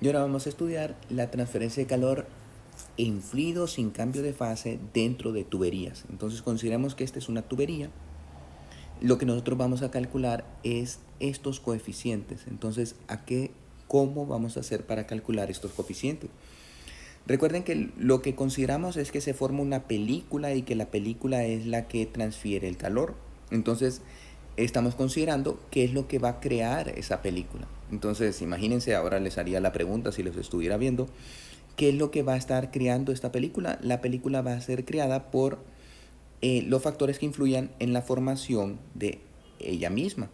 Y ahora vamos a estudiar la transferencia de calor en fluido sin cambio de fase dentro de tuberías. Entonces consideramos que esta es una tubería. Lo que nosotros vamos a calcular es estos coeficientes. Entonces, ¿cómo vamos a hacer para calcular estos coeficientes? Recuerden que lo que consideramos es que se forma una película y que la película es la que transfiere el calor. Entonces, estamos considerando qué es lo que va a crear esa película. Entonces, imagínense, ahora les haría la pregunta si los estuviera viendo, ¿qué es lo que va a estar creando esta película? La película va a ser creada por los factores que influyan en la formación de ella misma.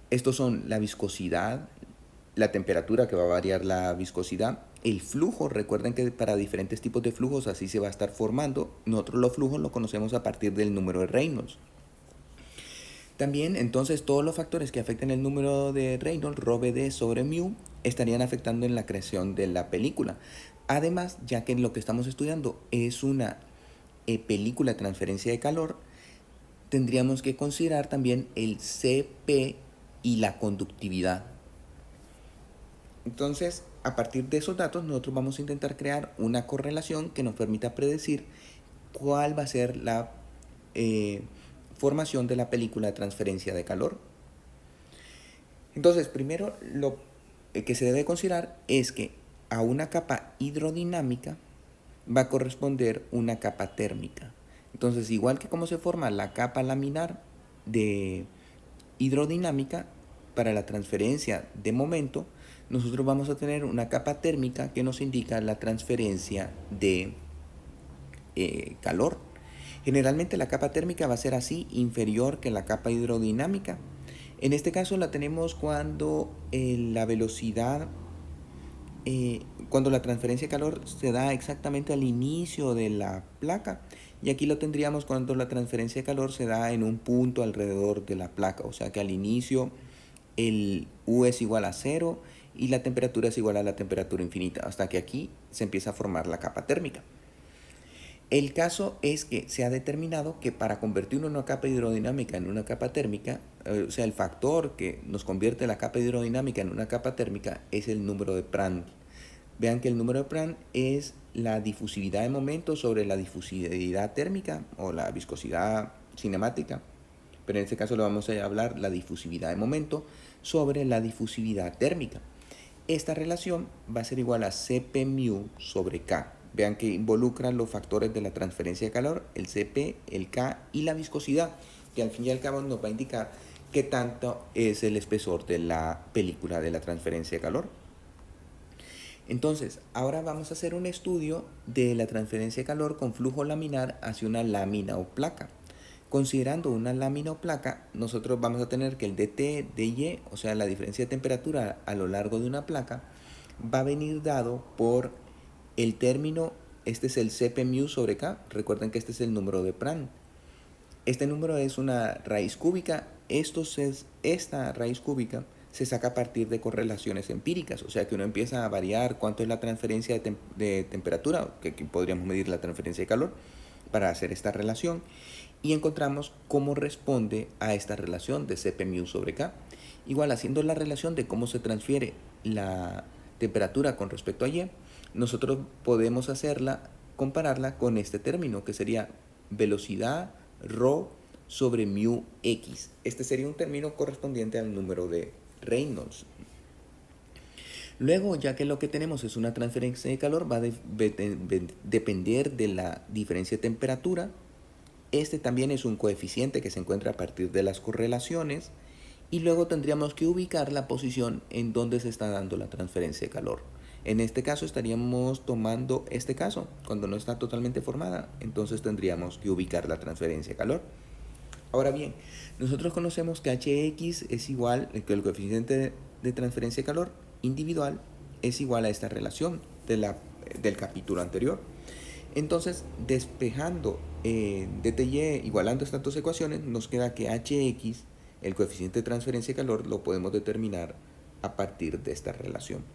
Estos son la viscosidad, la temperatura, que va a variar la viscosidad, el flujo. Recuerden que para diferentes tipos de flujos así se va a estar formando. Nosotros los flujos los conocemos a partir del número de Reynolds. También, entonces, todos los factores que afecten el número de Reynolds, rho d sobre mu, estarían afectando en la creación de la película. Además, ya que lo que estamos estudiando es una película de transferencia de calor, tendríamos que considerar también el Cp y la conductividad. Entonces, a partir de esos datos, nosotros vamos a intentar crear una correlación que nos permita predecir cuál va a ser la formación de la película de transferencia de calor. Entonces, primero lo que se debe considerar es que a una capa hidrodinámica va a corresponder una capa térmica. Entonces, igual que como se forma la capa laminar de hidrodinámica para la transferencia de momento, nosotros vamos a tener una capa térmica que nos indica la transferencia de calor. Generalmente la capa térmica va a ser así, inferior que la capa hidrodinámica. En este caso la tenemos cuando la velocidad, cuando la transferencia de calor se da exactamente al inicio de la placa, y aquí lo tendríamos cuando la transferencia de calor se da en un punto alrededor de la placa, o sea que al inicio el U es igual a 0 y la temperatura es igual a la temperatura infinita, hasta que aquí se empieza a formar la capa térmica. El caso es que se ha determinado que para convertir una capa hidrodinámica en una capa térmica, o sea, el factor que nos convierte la capa hidrodinámica en una capa térmica es el número de Prandtl. Vean que el número de Prandtl es la difusividad de momento sobre la difusividad térmica o la viscosidad cinemática, pero en este caso le vamos a hablar la difusividad de momento sobre la difusividad térmica. Esta relación va a ser igual a Cp mu sobre K. Vean que involucra los factores de la transferencia de calor, el Cp, el K y la viscosidad, que al fin y al cabo nos va a indicar qué tanto es el espesor de la película de la transferencia de calor. Entonces, ahora vamos a hacer un estudio de la transferencia de calor con flujo laminar hacia una lámina o placa. Considerando una lámina o placa, nosotros vamos a tener que el dt dy, o sea, la diferencia de temperatura a lo largo de una placa, va a venir dado por el término, este es el Cp mu sobre K, recuerden que este es el número de Prandtl. Este número es una raíz cúbica, esta raíz cúbica se saca a partir de correlaciones empíricas, o sea que uno empieza a variar cuánto es la transferencia de temperatura, que aquí podríamos medir la transferencia de calor para hacer esta relación, y encontramos cómo responde a esta relación de Cp mu sobre K. Igual, haciendo la relación de cómo se transfiere la temperatura con respecto a Y, nosotros podemos compararla con este término que sería velocidad rho sobre mu x. Este sería un término correspondiente al número de Reynolds. Luego, ya que lo que tenemos es una transferencia de calor, va a depender de la diferencia de temperatura. Este también es un coeficiente que se encuentra a partir de las correlaciones. Y luego tendríamos que ubicar la posición en donde se está dando la transferencia de calor. En este caso estaríamos tomando este caso, cuando no está totalmente formada, entonces tendríamos que ubicar la transferencia de calor. Ahora bien, nosotros conocemos que Hx es igual, que el coeficiente de transferencia de calor individual es igual a esta relación del capítulo anterior. Entonces, despejando dy, igualando estas dos ecuaciones, nos queda que Hx, el coeficiente de transferencia de calor, lo podemos determinar a partir de esta relación.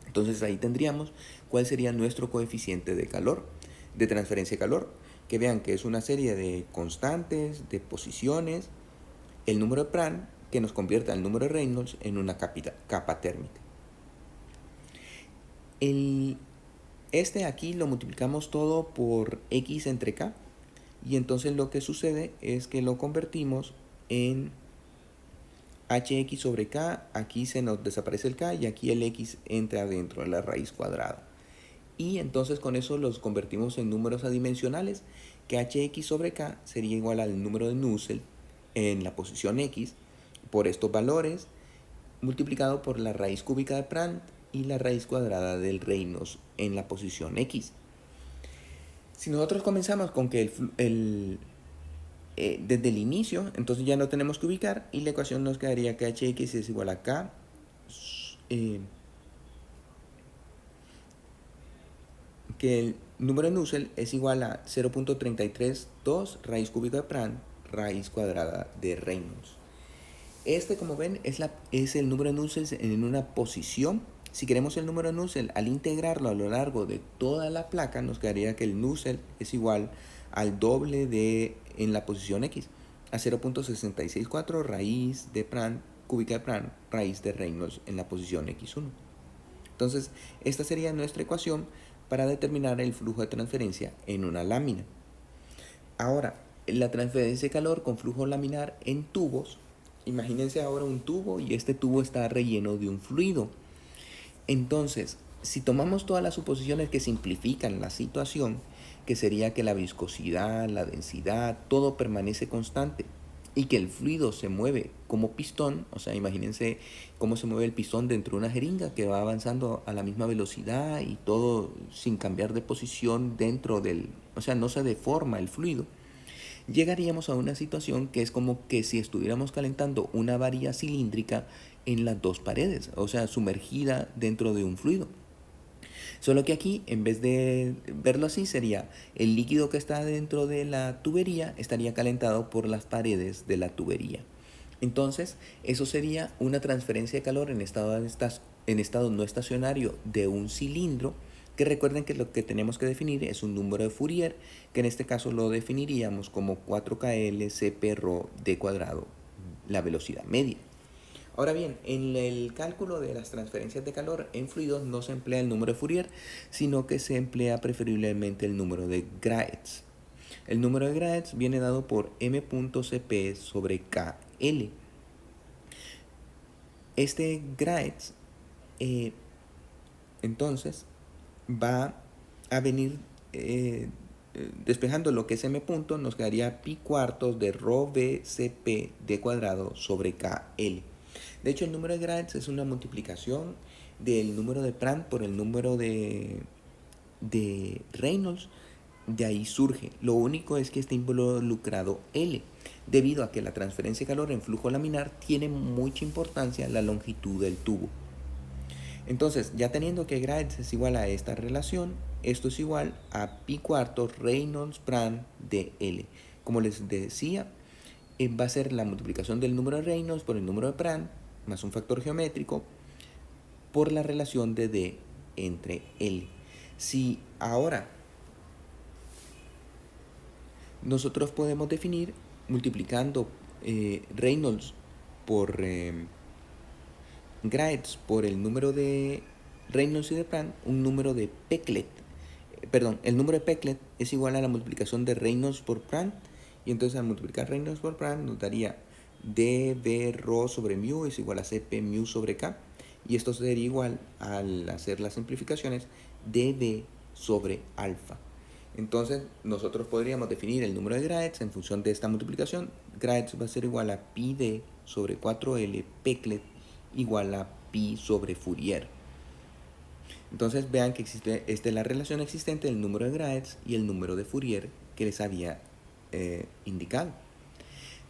Entonces ahí tendríamos cuál sería nuestro coeficiente de calor, de transferencia de calor, que vean que es una serie de constantes, de posiciones, el número de Prandtl, que nos convierte al número de Reynolds en una capa térmica. El, este aquí lo multiplicamos todo por x entre k, y entonces lo que sucede es que lo convertimos en hx sobre k. Aquí se nos desaparece el k y aquí el x entra dentro de la raíz cuadrada. Y entonces con eso los convertimos en números adimensionales, que hx sobre k sería igual al número de Nusselt en la posición x por estos valores, multiplicado por la raíz cúbica de Prandtl y la raíz cuadrada del Reynolds en la posición x. Si nosotros comenzamos con que desde el inicio, entonces ya no tenemos que ubicar, y la ecuación nos quedaría que hx es igual a k que el número de Nusselt es igual a 0.332 raíz cúbica de Prandtl raíz cuadrada de Reynolds. Este, como ven, es el número de Nusselt en una posición. Si queremos el número de Nusselt, al integrarlo a lo largo de toda la placa, nos quedaría que el Nusselt es igual al doble de en la posición x, a 0.664 raíz de Prandtl cúbica de Prandtl raíz de Reynolds en la posición x1. Entonces, esta sería nuestra ecuación para determinar el flujo de transferencia en una lámina. Ahora, la transferencia de calor con flujo laminar en tubos. Imagínense ahora un tubo y este tubo está relleno de un fluido. Entonces, si tomamos todas las suposiciones que simplifican la situación, que sería que la viscosidad, la densidad, todo permanece constante y que el fluido se mueve como pistón, o sea, imagínense cómo se mueve el pistón dentro de una jeringa que va avanzando a la misma velocidad y todo sin cambiar de posición dentro del, o sea, no se deforma el fluido. Llegaríamos a una situación que es como que si estuviéramos calentando una varilla cilíndrica en las dos paredes, o sea, sumergida dentro de un fluido. Solo que aquí, en vez de verlo así, sería el líquido que está dentro de la tubería estaría calentado por las paredes de la tubería. Entonces, eso sería una transferencia de calor en estado no estacionario de un cilindro, que recuerden que lo que tenemos que definir es un número de Fourier, que en este caso lo definiríamos como 4kL Cp d cuadrado, la velocidad media. Ahora bien, en el cálculo de las transferencias de calor en fluidos no se emplea el número de Fourier, sino que se emplea preferiblemente el número de Graetz. El número de Graetz viene dado por m.cp sobre kl. Este Graetz, entonces, va a venir despejando lo que es m punto, nos quedaría pi cuartos de rho v cp d cuadrado sobre kl. De hecho, el número de Graetz es una multiplicación del número de Prandtl por el número de Reynolds. De ahí surge. Lo único es que está involucrado L, debido a que la transferencia de calor en flujo laminar tiene mucha importancia la longitud del tubo. Entonces, ya teniendo que Graetz es igual a esta relación, esto es igual a pi cuartos Reynolds Prandtl de L. Como les decía, va a ser la multiplicación del número de Reynolds por el número de Prandtl, más un factor geométrico, por la relación de D entre L. Si ahora nosotros podemos definir, multiplicando Reynolds por Graetz por el número de Reynolds y de Prandtl, un número de Peclet. Perdón, el número de Peclet es igual a la multiplicación de Reynolds por Prandtl, y entonces al multiplicar Reynolds por Prandtl nos daría dv rho sobre mu es igual a cp mu sobre k, y esto sería igual, al hacer las simplificaciones, dv sobre alfa. Entonces nosotros podríamos definir el número de Graetz en función de esta multiplicación. Graetz va a ser igual a pi d sobre 4L Peclet igual a pi sobre Fourier. Entonces vean que existe la relación existente del número de Graetz y el número de Fourier que les había indicado.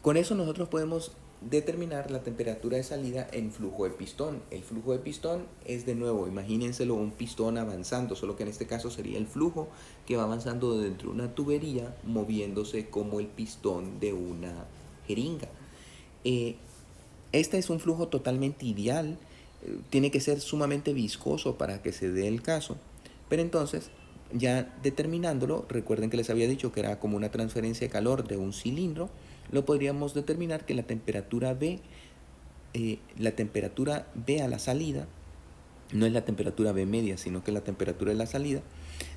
Con eso nosotros podemos determinar la temperatura de salida en flujo de pistón. El flujo de pistón es, de nuevo, imagínenselo, un pistón avanzando, solo que en este caso sería el flujo que va avanzando dentro de una tubería, moviéndose como el pistón de una jeringa. Este es un flujo totalmente ideal, tiene que ser sumamente viscoso para que se dé el caso, pero entonces, ya determinándolo, recuerden que les había dicho que era como una transferencia de calor de un cilindro, lo podríamos determinar que la temperatura B a la salida no es la temperatura B media, sino que la temperatura de la salida,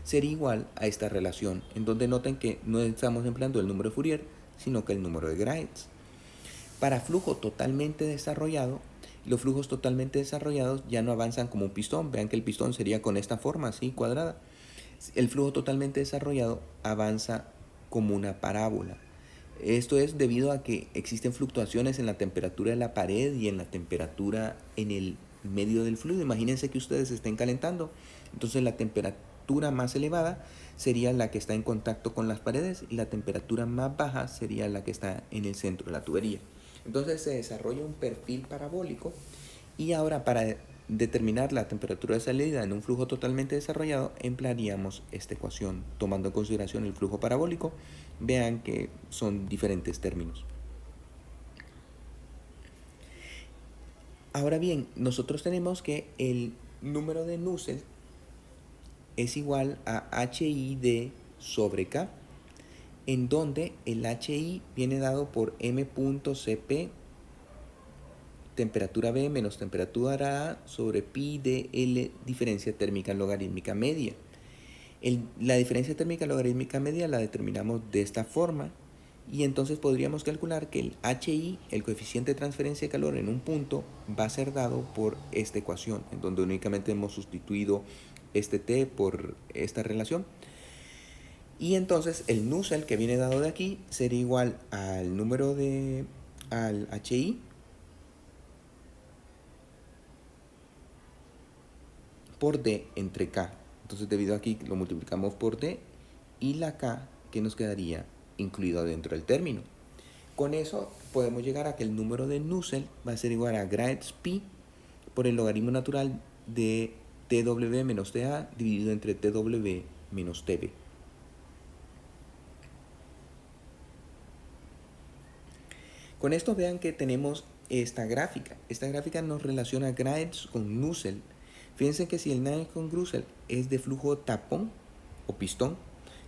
sería igual a esta relación, en donde noten que no estamos empleando el número de Fourier, sino que el número de Graetz. Para flujo totalmente desarrollado, los flujos totalmente desarrollados ya no avanzan como un pistón. Vean que el pistón sería con esta forma, así, cuadrada. El flujo totalmente desarrollado avanza como una parábola. Esto es debido a que existen fluctuaciones en la temperatura de la pared y en la temperatura en el medio del fluido. Imagínense que ustedes estén calentando. Entonces la temperatura más elevada sería la que está en contacto con las paredes y la temperatura más baja sería la que está en el centro de la tubería. Entonces se desarrolla un perfil parabólico y ahora para determinar la temperatura de salida en un flujo totalmente desarrollado emplearíamos esta ecuación tomando en consideración el flujo parabólico. Vean que son diferentes términos. Ahora bien, nosotros tenemos que el número de Nusselt es igual a HID sobre K, en donde el HI viene dado por m.cp temperatura B menos temperatura A sobre pi de L diferencia térmica logarítmica media. La diferencia térmica logarítmica media la determinamos de esta forma y entonces podríamos calcular que el HI, el coeficiente de transferencia de calor en un punto, va a ser dado por esta ecuación, en donde únicamente hemos sustituido este T por esta relación. Y entonces el Nusselt que viene dado de aquí sería igual al número al HI por D entre K. Entonces debido a aquí lo multiplicamos por D y la K que nos quedaría incluido dentro del término. Con eso podemos llegar a que el número de Nusselt va a ser igual a Graetz pi por el logaritmo natural de TW menos TA dividido entre TW menos TB. Con esto vean que tenemos esta gráfica. Esta gráfica nos relaciona Graetz con Nusselt. Fíjense que si el Graetz con Nusselt es de flujo tapón o pistón,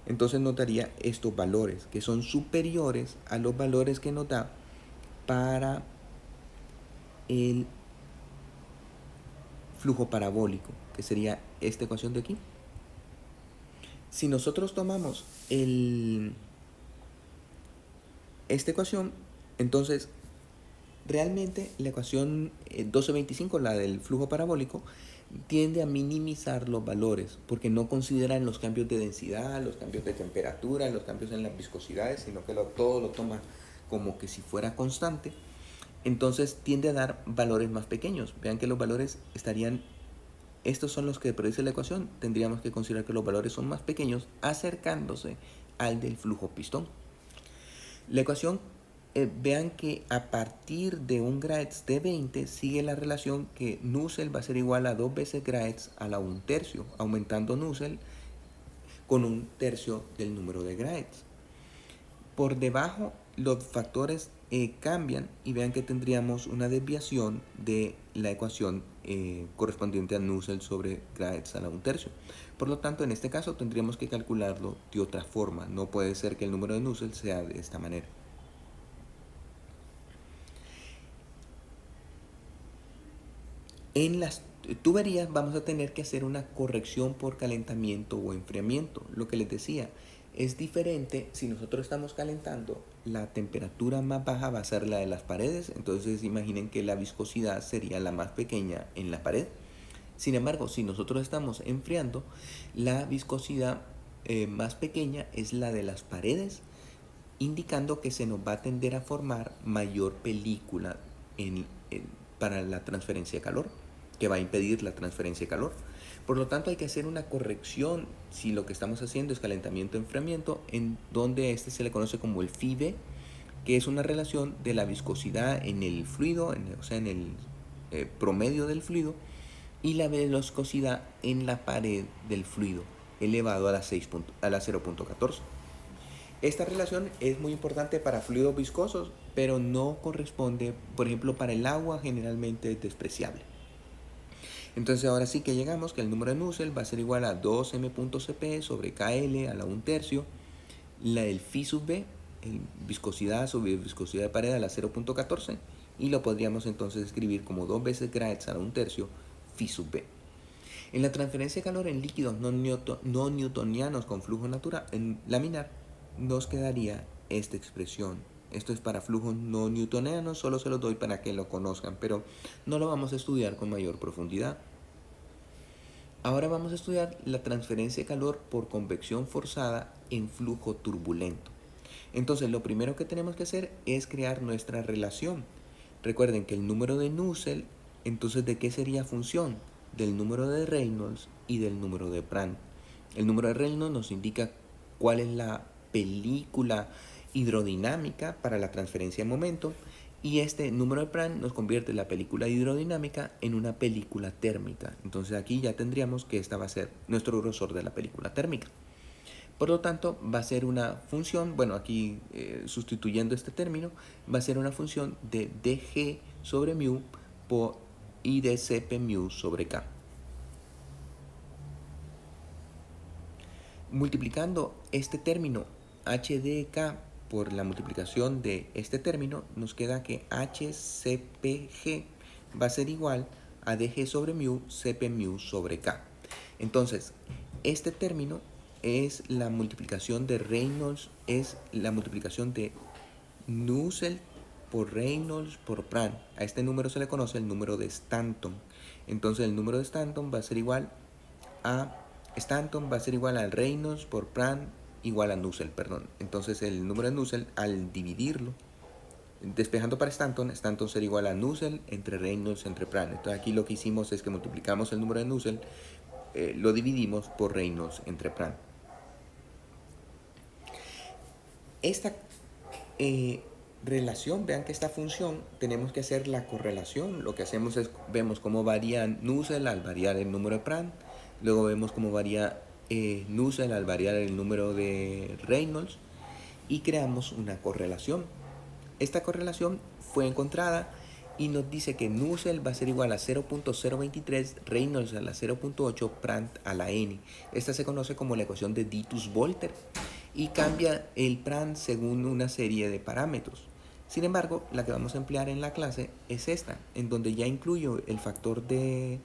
entonces nos daría estos valores que son superiores a los valores que nos da para el flujo parabólico, que sería esta ecuación de aquí. Si nosotros tomamos esta ecuación, entonces realmente la ecuación 1225, la del flujo parabólico, tiende a minimizar los valores porque no consideran los cambios de densidad, los cambios de temperatura, los cambios en las viscosidades, sino que todo lo toma como que si fuera constante. Entonces tiende a dar valores más pequeños. Vean que los valores estarían, estos son los que produce la ecuación, tendríamos que considerar que los valores son más pequeños acercándose al del flujo pistón. La ecuación, vean que a partir de un Graetz de 20 sigue la relación que Nusselt va a ser igual a 2 veces Graetz a la 1/3, aumentando Nusselt con 1/3 del número de Graetz. Por debajo los factores cambian y vean que tendríamos una desviación de la ecuación correspondiente a Nusselt sobre Graetz a la 1/3. Por lo tanto, en este caso tendríamos que calcularlo de otra forma. No puede ser que el número de Nusselt sea de esta manera. En las tuberías vamos a tener que hacer una corrección por calentamiento o enfriamiento. Lo que les decía, es diferente si nosotros estamos calentando, la temperatura más baja va a ser la de las paredes, entonces imaginen que la viscosidad sería la más pequeña en la pared. Sin embargo, si nosotros estamos enfriando, la viscosidad más pequeña es la de las paredes, indicando que se nos va a tender a formar mayor película para la transferencia de calor, que va a impedir la transferencia de calor. Por lo tanto, hay que hacer una corrección si lo que estamos haciendo es calentamiento-enfriamiento, en donde este se le conoce como el FIBE, que es una relación de la viscosidad en el fluido, o sea, en el promedio del fluido, y la viscosidad en la pared del fluido, elevado a la 0.14. Esta relación es muy importante para fluidos viscosos, pero no corresponde, por ejemplo, para el agua generalmente es despreciable. Entonces ahora sí que llegamos que el número de Nusselt va a ser igual a 2m.cp sobre KL a la 1/3, la del phi sub b, viscosidad sobre viscosidad de pared a la 0.14, y lo podríamos entonces escribir como 2 veces Graetz a la 1/3 phi sub b. En la transferencia de calor en líquidos no newtonianos con flujo natural en laminar, nos quedaría esta expresión. Esto es para flujos no newtonianos, solo se los doy para que lo conozcan, pero no lo vamos a estudiar con mayor profundidad. Ahora vamos a estudiar la transferencia de calor por convección forzada en flujo turbulento. Entonces, lo primero que tenemos que hacer es crear nuestra relación. Recuerden que el número de Nusselt, entonces, ¿de qué sería función? Del número de Reynolds y del número de Prandtl. El número de Reynolds nos indica cuál es la película hidrodinámica para la transferencia de momento, y este número de Prandtl nos convierte la película hidrodinámica en una película térmica. Entonces aquí ya tendríamos que esta va a ser nuestro grosor de la película térmica. Por lo tanto, va a ser una función, bueno, aquí sustituyendo este término, va a ser una función de dg sobre mu y de cp mu sobre k. Multiplicando este término h de k por la multiplicación de este término, nos queda que hcpg va a ser igual a dg sobre mu, cp mu sobre k. Entonces, este término es la multiplicación de Reynolds, es la multiplicación de Nusselt por Reynolds por Prandtl. A este número se le conoce el número de Stanton. Entonces el número de Stanton va a ser igual a Reynolds por Prandtl igual a Nusselt, perdón. Entonces el número de Nusselt, al dividirlo, despejando para Stanton será igual a Nusselt entre Reynolds entre Prandtl. Entonces aquí lo que hicimos es que multiplicamos el número de Nusselt, lo dividimos por Reynolds entre Prandtl. Esta relación, vean que esta función tenemos que hacer la correlación. Lo que hacemos es, vemos cómo varía Nusselt al variar el número de Prandtl, luego vemos cómo varía Nusselt al variar el número de Reynolds y creamos una correlación. Esta correlación fue encontrada y nos dice que Nusselt va a ser igual a 0.023, Reynolds a la 0.8, Prandtl a la n. Esta se conoce como la ecuación de Ditus-Volter y cambia el Prandtl según una serie de parámetros. Sin embargo, la que vamos a emplear en la clase es esta, en donde ya incluyo el factor de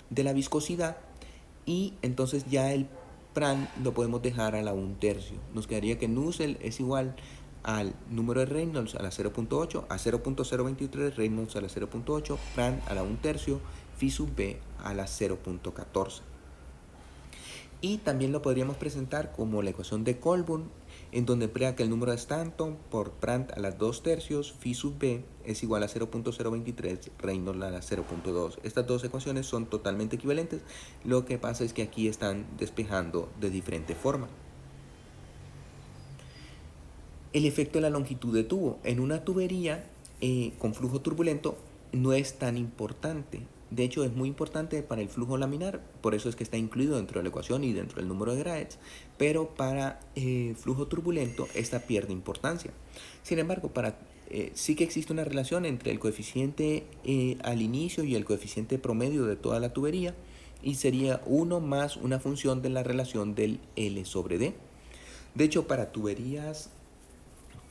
la viscosidad, y entonces ya el Prandtl lo podemos dejar a la 1/3. Nos quedaría que Nusselt es igual al número de Reynolds a la 0.8, a 0.023, Reynolds a la 0.8, Prandtl a la 1/3, phi sub b a la 0.14. Y también lo podríamos presentar como la ecuación de Colburn, en donde emplea que el número de Stanton por Prandtl a las 2/3, phi sub b es igual a 0.023, Reynolds a la 0.2. Estas dos ecuaciones son totalmente equivalentes, lo que pasa es que aquí están despejando de diferente forma. El efecto de la longitud de tubo. En una tubería con flujo turbulento no es tan importante. De hecho, es muy importante para el flujo laminar, por eso es que está incluido dentro de la ecuación y dentro del número de Graetz, pero para flujo turbulento esta pierde importancia. Sin embargo, sí que existe una relación entre el coeficiente al inicio y el coeficiente promedio de toda la tubería, y sería 1 más una función de la relación del L sobre D. De hecho, para tuberías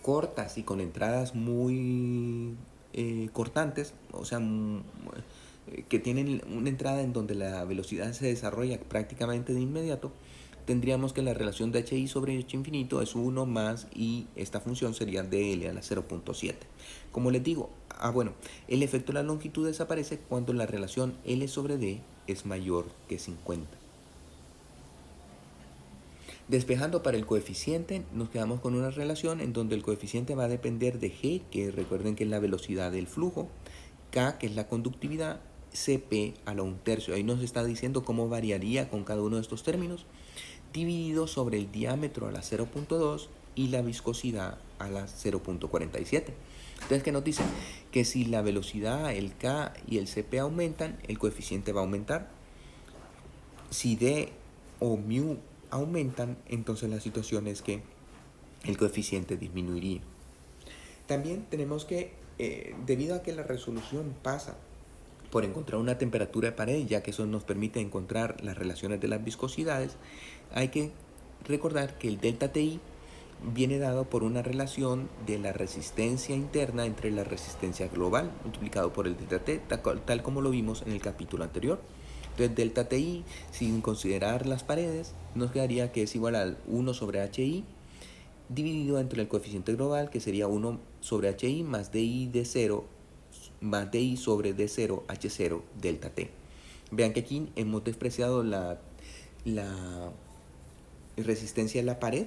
cortas y con entradas muy cortantes, o sea, que tienen una entrada en donde la velocidad se desarrolla prácticamente de inmediato, tendríamos que la relación de HI sobre H infinito es 1 más, y esta función sería dl a la 0.7. Como les digo, el efecto de la longitud desaparece cuando la relación L sobre D es mayor que 50. Despejando para el coeficiente, nos quedamos con una relación en donde el coeficiente va a depender de G, que recuerden que es la velocidad del flujo, K, que es la conductividad, Cp a la 1/3. Ahí nos está diciendo cómo variaría con cada uno de estos términos, dividido sobre el diámetro a la 0.2 y la viscosidad a la 0.47. Entonces, ¿qué nos dice? Que si la velocidad, el K y el Cp aumentan, el coeficiente va a aumentar. Si D o mu aumentan, entonces la situación es que el coeficiente disminuiría. También tenemos que, debido a que la resolución pasa por encontrar una temperatura de pared, ya que eso nos permite encontrar las relaciones de las viscosidades, hay que recordar que el delta TI viene dado por una relación de la resistencia interna entre la resistencia global multiplicado por el delta T, tal como lo vimos en el capítulo anterior. Entonces delta TI, sin considerar las paredes, nos quedaría que es igual al 1 sobre HI dividido entre el coeficiente global, que sería 1 sobre HI más DI de 0 más DI sobre D0 H0 delta T. Vean que aquí hemos despreciado la resistencia de la pared.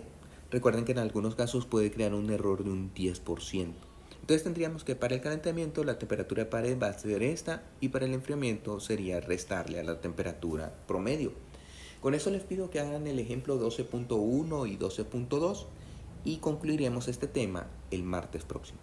Recuerden que en algunos casos puede crear un error de un 10%. Entonces tendríamos que para el calentamiento la temperatura de pared va a ser esta y para el enfriamiento sería restarle a la temperatura promedio. Con eso les pido que hagan el ejemplo 12.1 y 12.2 y concluiremos este tema el martes próximo.